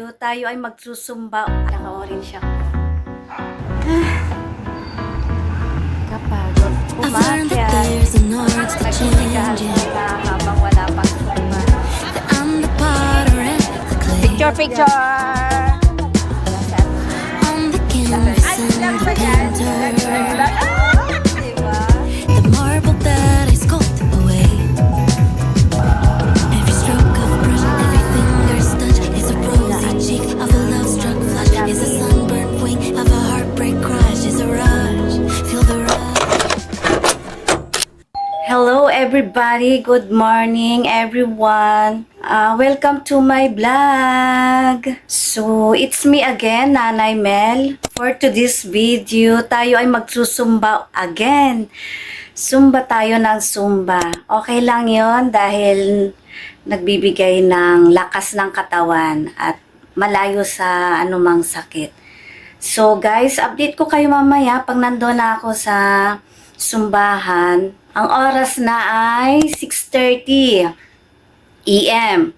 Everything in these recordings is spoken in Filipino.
Tayo ay magsusumba. Naka-orange ako. Kapagod umakyat. Nagtitigahan sila habang wala pang sumba. Picture, picture! The marble that I sculpted away. Every stroke of brush, every finger's touch is a rosy cheek of a love-struck flush. Is a sunburned wing of a heartbreak crush. Is a rush, feel the rush. Hello everybody, good morning everyone. Welcome to my vlog. So, it's me again, Nanay Mel. For today's video, tayo ay magsusumba again. Sumba tayo ng sumba. Okay lang yon dahil nagbibigay ng lakas ng katawan at malayo sa anumang sakit. So guys, update ko kayo mamaya pag nandoon na ako sa sumbahan. Ang oras na ay 6:30 AM.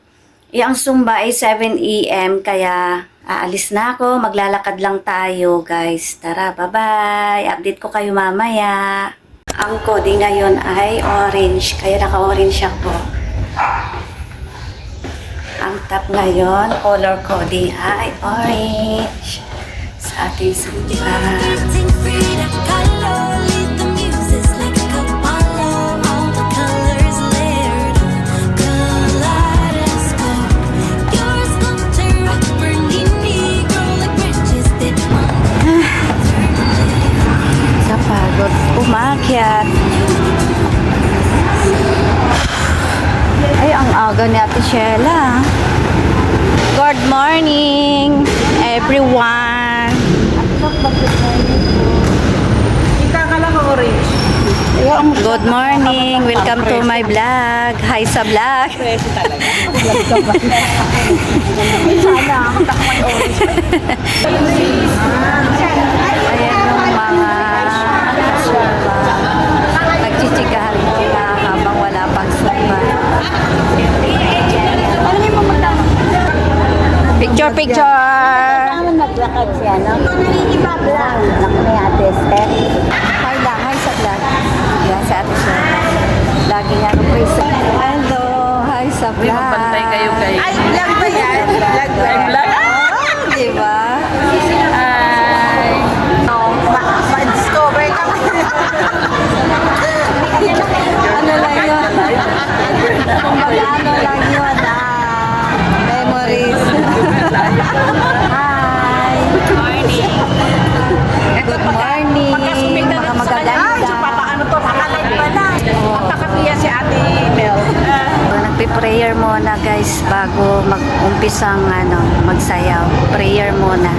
Ang sumba ay 7 AM kaya aalis na ako. Maglalakad lang tayo guys. Tara, bye-bye. Update ko kayo mamaya. Ang coding ngayon ay orange. Kaya naka-orange ako. Ang top ngayon, color coding ay orange. Sa ating sumba. Dancing free to color, lead the muses like a Apollo. All the colors layered on kaleidoscope. Your sculpture of burning negro like branches that Kapagod umakyat. Ay, ang aga ni Ate Sheila. Good morning, everyone. Good morning. Welcome to my vlog. Hi sa vlog. Ayan yung mga nagchichikahan muna habang wala pang sumba. Picture, picture! Naglakad siya, no? Nangingiba-vlog. Naku ni Ate Esther. Hi lang, hi sa vlog. Yan sa Ate Sheila. Lagi nga request. Hello, hi sa vlog. Magbantay kayo kay... Ay, vlog ba yan? Vlog ba yan? Vlog? Diba? Ay! Ma-discover ka. Ano lang yun? Kumbaga ano lang yun, memories. Hi! Good morning! Good morning! Mga magaganda. Papaano to? Pakalag pa na. Pagkakapiya si Ate Mel. Nagpe-prayer muna guys bago mag-umpisang magsayaw. Prayer muna.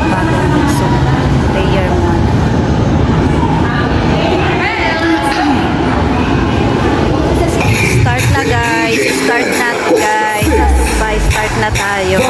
Bago magsumba. Prayer muna. Start na guys. Start na guys. Bye, start na tayo.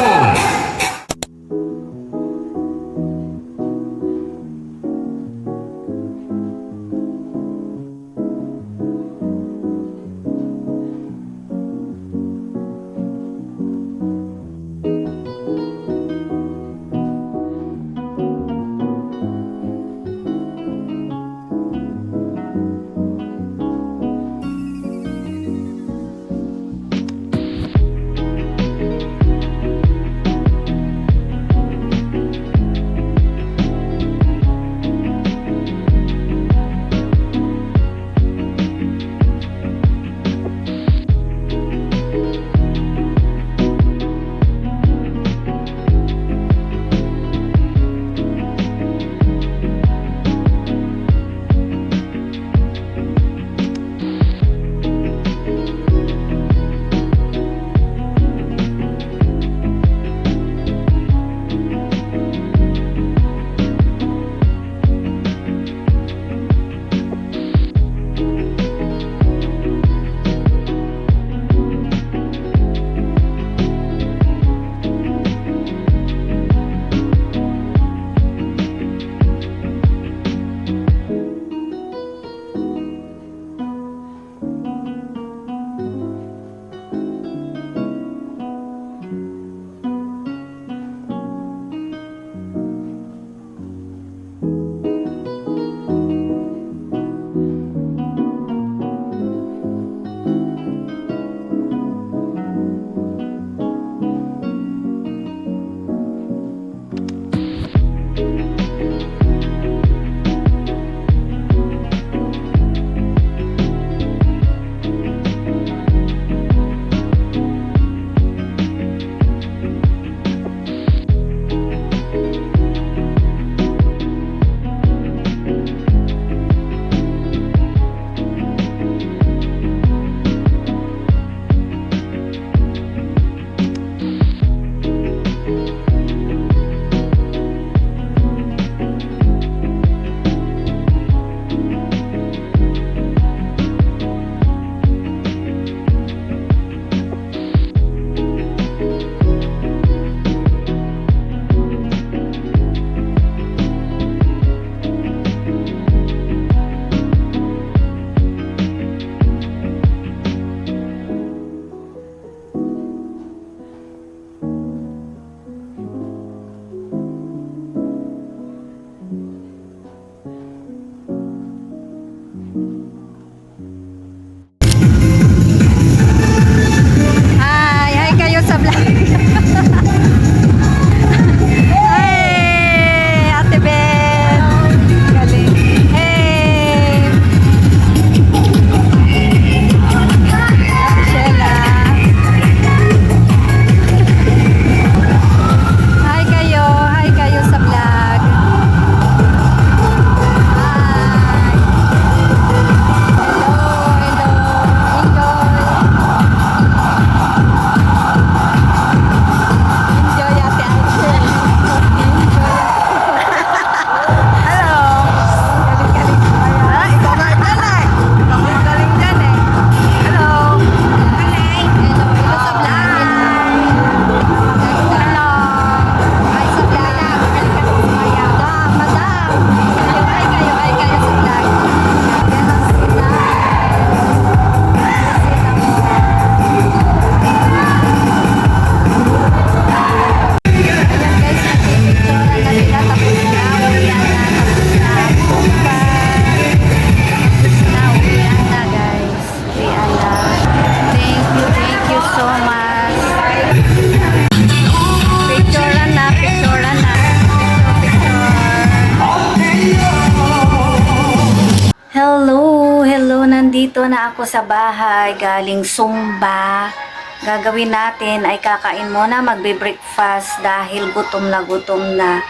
nandito na ako sa bahay, galing Zumba. Gagawin natin ay kakain muna, magbe-breakfast dahil gutom na.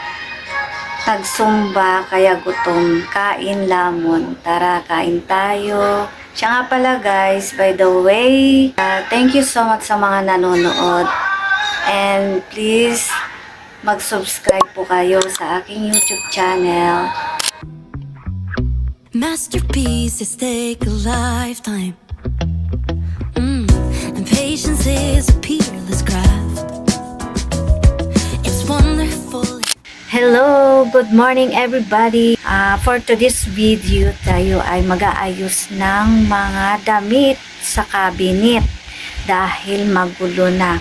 Nag-Zumba, kaya gutom. Kain lamon. Tara, kain tayo. Siya nga pala guys, by the way, thank you so much sa mga nanonood. And please, mag-subscribe po kayo sa aking YouTube channel. Masterpieces take a lifetime. And patience is a peerless craft. It's wonderful. Hello! Good morning everybody! For today's video, tayo ay mag-aayos ng mga damit sa cabinet dahil magulo na.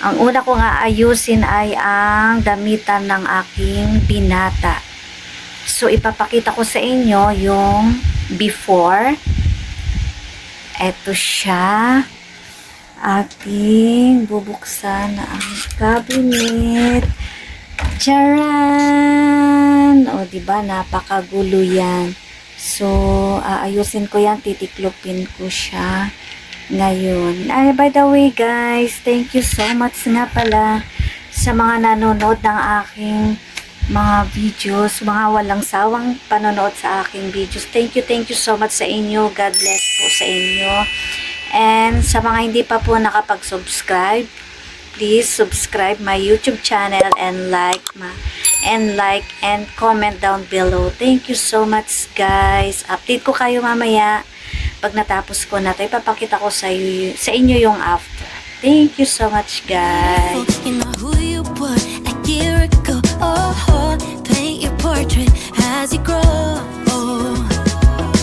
Ang una kong aayusin ay ang damitan ng aking binata. So, ipapakita ko sa inyo yung before. Eto siya. Ating bubuksan na ang cabinet. Charan! O, diba? Napakagulo yan. So, aayusin ko yan. Titiklopin ko siya ngayon. By the way, guys, thank you so much nga pala sa mga nanonood ng aking mga videos, mga walang sawang panonood sa aking videos. Thank you so much sa inyo. God bless po sa inyo. And sa mga hindi pa po nakapag-subscribe, please subscribe my YouTube channel and like and comment down below. Thank you so much, guys. Update ko kayo mamaya. Pag natapos ko na ito, ipapakita ko sa inyo yung after. Thank you so much, guys. You know who you were a year ago. Oh, paint your portrait as you grow.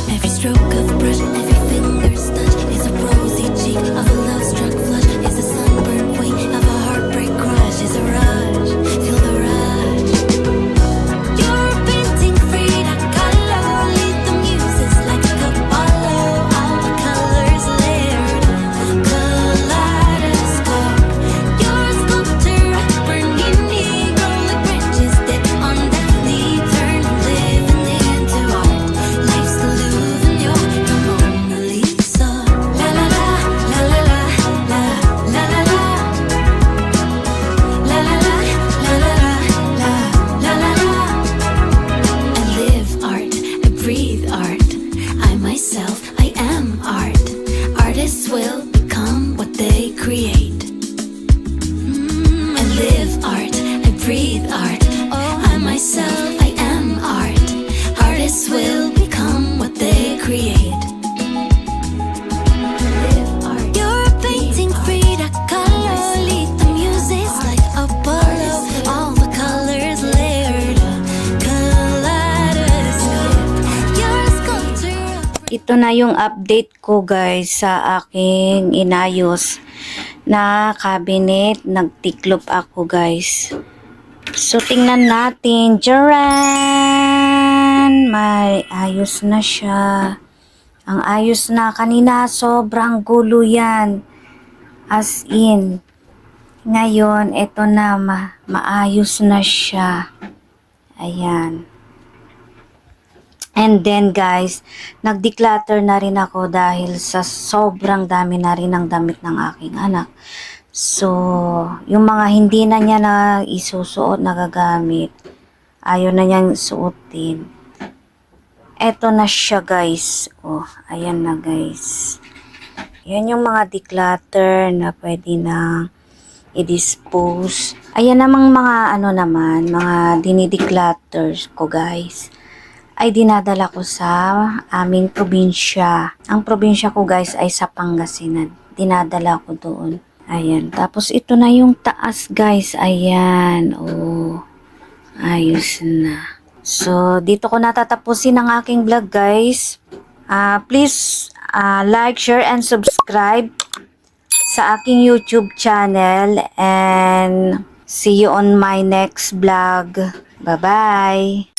Every stroke of a brush, every finger's touch is a rosy cheek of a love-struck flush. Is a sunburned wing of a heartbreak crush. Is a rush, feel the rush. You're a painting Frida Kahlo. Lead the muses like a Apollo. All the colors layered, kaleidoscope. You're a sculptor, burning negro like branches that on deathly turn, living into art. Life's the Louvre and you're the Mona Lisa. La la la, la la la, la la la la. La la la, la la la, la la la. I live art, I breathe art. I myself, I am art. Artists will become what they create. I live art, I breathe art. I myself, I am art. Artists will become what they create. You're a painting Frida Kahlo. Lead the muses like Apollo. All the colors layered, kaleidoscope. You're a sculptor. Ito na yung update ko, guys, sa aking inayos na cabinet. Nagtiklop ako, guys. So, tingnan natin. Charan! May ayos na siya. Ang ayos na. Kanina, sobrang gulo yan. As in. Ngayon, ito na. Maayos na siya. Ayan. And then, guys, nag-declutter na rin ako dahil sa sobrang dami na rin ng damit ng aking anak. So, yung mga hindi na niya na isusuot, nagagamit, ayaw na niyang suotin. Eto na siya, guys. Oh, ayan na, guys. Yan yung mga declutter na pwede na i-dispose. Ayan namang mga mga dinideclutter ko, guys, ay dinadala ko sa aming probinsya. Ang probinsya ko, guys, ay sa Pangasinan. Dinadala ko doon. Ayan. Tapos ito na yung taas, guys. Ayan. Oh. Ayos na. So, dito ko natatapusin ang aking vlog, guys. Please like, share, and subscribe sa aking YouTube channel. And see you on my next vlog. Bye-bye.